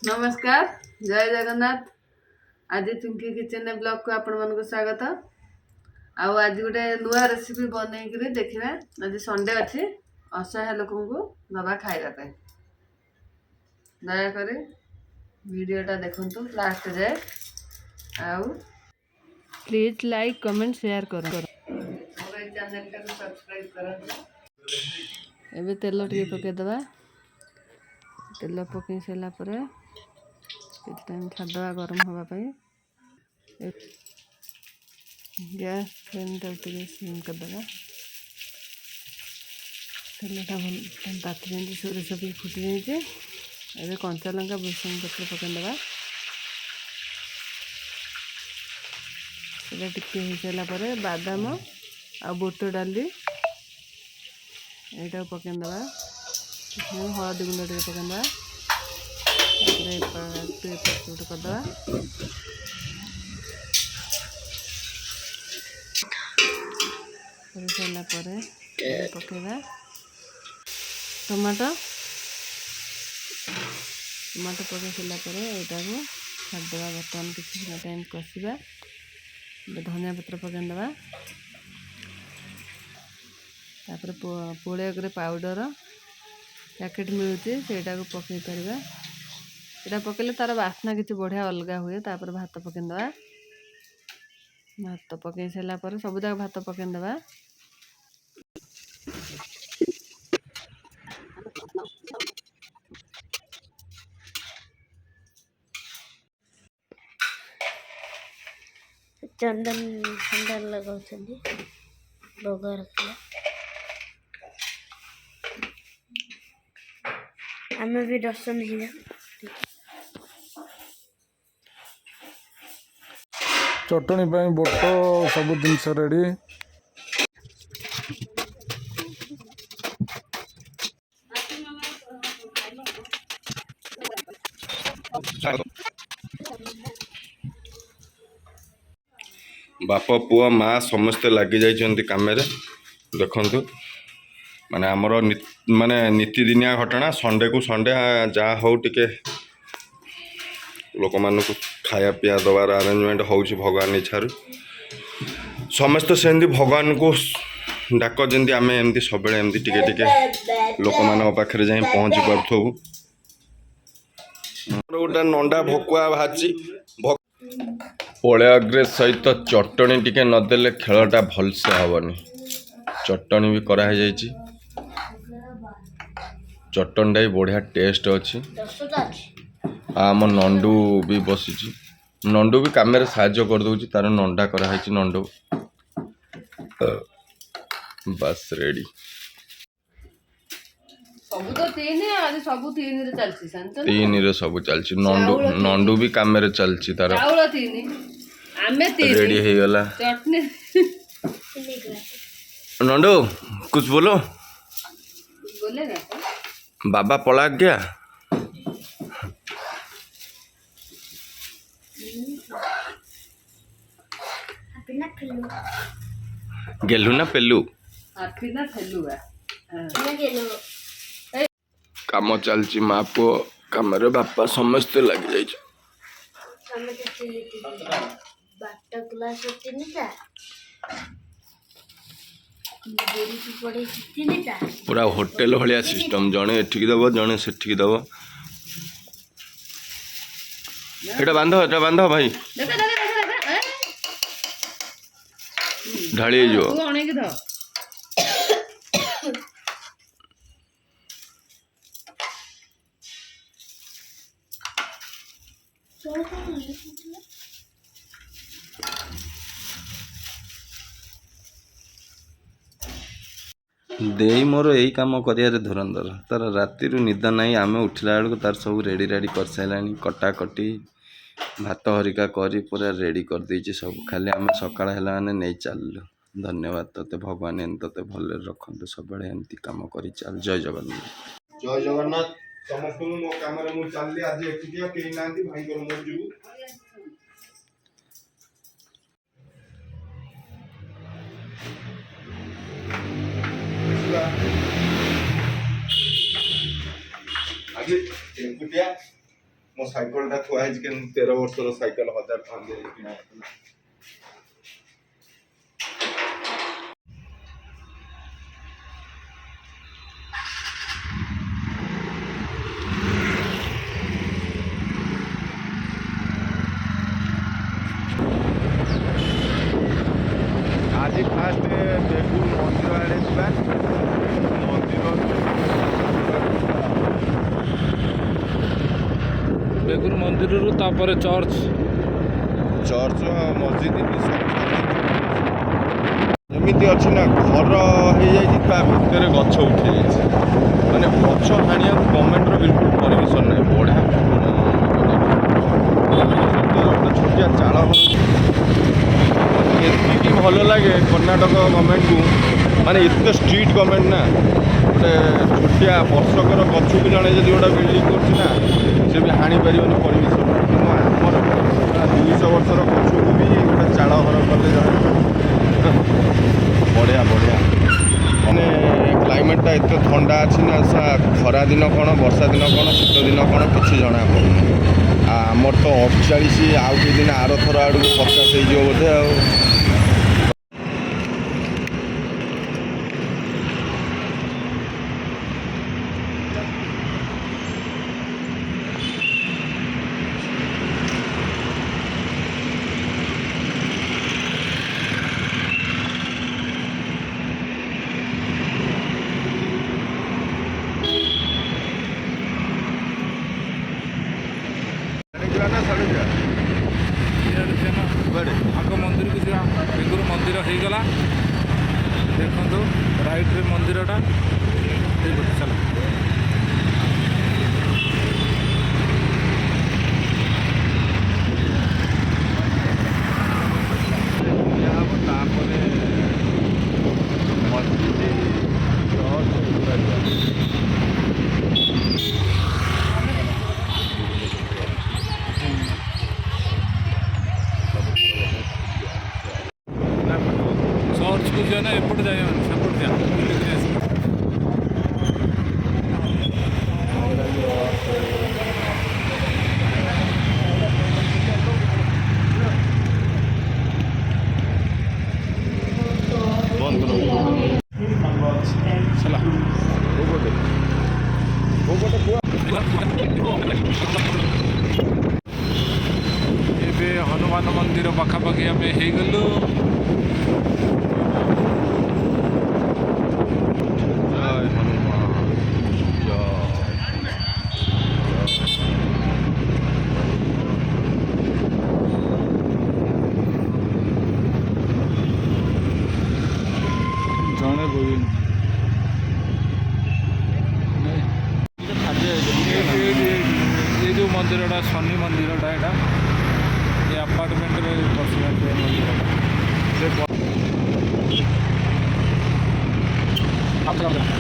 नमस्कार जय जगन्नाथ। आज पिंकी किचन ब्लॉग को आपण मन को स्वागत। आज गोटे नुआ रेसिपी बनई देखा। आज संडे अच्छी असहाय लोक को दबा खाइबा दयाक वीडियोटा देखु लास्ट जाए। प्लीज लाइक कमेंट शेयर कर चैनल टाको सब्सक्राइब कर। एबे तेल टे पकईदे। तेल पकई सारापर किसी टाइम छाड़देवा गरम हाँपाई। गैस फ्लेम टे सिम करदे। तेलटा भल ताती सोरिष भी फुटी जाइए। एबे कंचा लंका भूसंग पत्र पकईदे। सेटा टिके हो सारापर बादाम आ बुट डाली यहाँ पकईदे। हलदी गुंड टे पकईदे। पकड़ करदे। कर सारापर पकईवा टमाटो टमाटो पकई सारापर यहाँ छाड़देवा। बर्तमान किसी टाइम कषा। धनिया पत्र पकईदे। तापर पोड़े पाउडर पैकेट मिलूँ से पकई पार। यहाँ पकड़े तार बास्ना किसी बढ़िया अलग हुए। तापर भात पकईदे। भात पकई सारापर सब जाक भात पकईदे। चंदन चंदन लगाऊ लोग आम भी दर्शन ही चटनी बोट सब जिनस रेडी। बाप पुआ माँ समस्ते लगी जाइए कम देखु माने आमर माने नीतिदिनिया घटना संडे को संडे जहाँ हो टिके लोक मान खाया पिया दबार आरेंजमेंट हो भगवान इच्छार समस्ते सेमती भगवान को डाक जमी आम एमती सब एमती टिके टिके लोक मान पाखे जा पहुँची पार्थु। गोटे नंडा भकुआ भाजी पलैग्रे सहित चटनी टिके नदेले खेलटा भलसे हेनी। चटनी भी कराई चटनीटा भी बढ़िया टेस्ट अच्छी। आम नंडू भी बसी नंडू भी कम साहाय्य करदे तार नंडा कराई नंडू बस रेडी। तीन रे सब चलची नंडू नंडू भी कम चलची तार रेडी हो गला। नंडू कुछ बोलो। बाबा पला गया। गेलू ना पेलू काम चलची माँ पुओ कम बापा समस्ते लग जाइए। पूरा होटेल भाया सिस्टम जड़े एठिक दब जड़े सेठिक दब। एटा बांध भाई ढाली जो दे मोर यही कम कर धुरंधर तार राति निदा ना आम उठला बेलू तार सब रेडी रेडी कर सारा कटा कटी भात हरिका करी पूरा रेडी कर देछि सब खाली आम सकाळ है नहीं चलु। धन्यवाद तते भगवान एन तते भल रखते सब एमती कम कर चल। जय जगन्नाथ जय जगन्नाथ समस्त मो काम रे मु चलली आज एकिया केही नांती भाई को मोर जीवु आज एकुटिया ମୋ ସାଇକେଲଟା ଥୁଆ ହେଇଛି କିନ୍ତୁ 13 ବର୍ଷର ସାଇକେଲ 1000 ଟଙ୍କା ଦେଇକି କିଣା ହେଇଥିଲା। ଆଜି ଫାଷ୍ଟ ବେଗୁର ମନ୍ଦିର ଆଡ଼େ ଯିବା। ବେଗୁର ମନ୍ଦିରରୁ ତାପରେ ଚର୍ଚ୍ଚ ମସଜିଦ ଏମିତି ଅଛି ନା ଘର ହେଇଯାଇଛି ତା ଭିତରେ ଗଛ ଉଠି ଯାଇଛି ମାନେ ଗଛ ହାଣିବାକୁ ଗଭର୍ଣ୍ଣମେଣ୍ଟର ବିଲକୁଲ ପରମିସନ ନାହିଁ। ବଢ଼ିଆ ଗୋଟେ ଛୋଟିଆ ଚାଳ ଘର ଏତିକି ଭଲ ଲାଗେ କର୍ଣ୍ଣାଟକ ଗଭର୍ଣ୍ଣମେଣ୍ଟକୁ ମାନେ ଏତେ ଷ୍ଟ୍ରିଟ୍ ଗଭର୍ଣ୍ଣମେଣ୍ଟ ନା ଗୋଟେ ଛୋଟିଆ ବର୍ଷକର ଗଛକୁ ଜଣେ ଯଦି ଗୋଟେ ବିଲ୍ଡିଂ କରୁଛି ନା ସେ ବି ହାଣି ପାରିବନି ପରମିସନ କିନ୍ତୁ ଆମର 200 ବର୍ଷର ଗଛକୁ ବି ଗୋଟେ ଚାଳ ଘର କଲେ ଜଣେ ବଢ଼ିଆ ମାନେ କ୍ଲାଇମେଟଟା ଏତେ ଥଣ୍ଡା ଅଛି ନା ଖରା ଦିନ କ'ଣ ବର୍ଷା ଦିନ କ'ଣ ଶୀତ ଦିନ କ'ଣ କିଛି ଜଣା ପଡ଼ୁନି। ଆମର ତ 48 ଆଉ କିଛି ଦିନ ଆରଥର ଆଡ଼କୁ 50 ହେଇଯିବ ବୋଧେ ଆଉ। ଆଗ ମନ୍ଦିରକୁ ଯିବା। ବେଗୁର ମନ୍ଦିର ହେଇଗଲା ଦେଖନ୍ତୁ ରାଇଟ୍ରେ ମନ୍ଦିରଟା ହେଇଗଲା। ଚାଲ ତାପରେ ମସଜିଦ ଚର୍ଚ୍ଚକୁ ଯିବା ନା ଏପଟେ ଯାଇବନି ସେପଟେ ଯା ବୁଲିକି ଆସିବା। ଏବେ ହନୁମାନ ମନ୍ଦିର ପାଖାପାଖି ଆମେ ହେଇଗଲୁ। ये जो मंदिरटा शनि मंदिरटा एटा ये अपार्टमेंट रे बसला मंदिर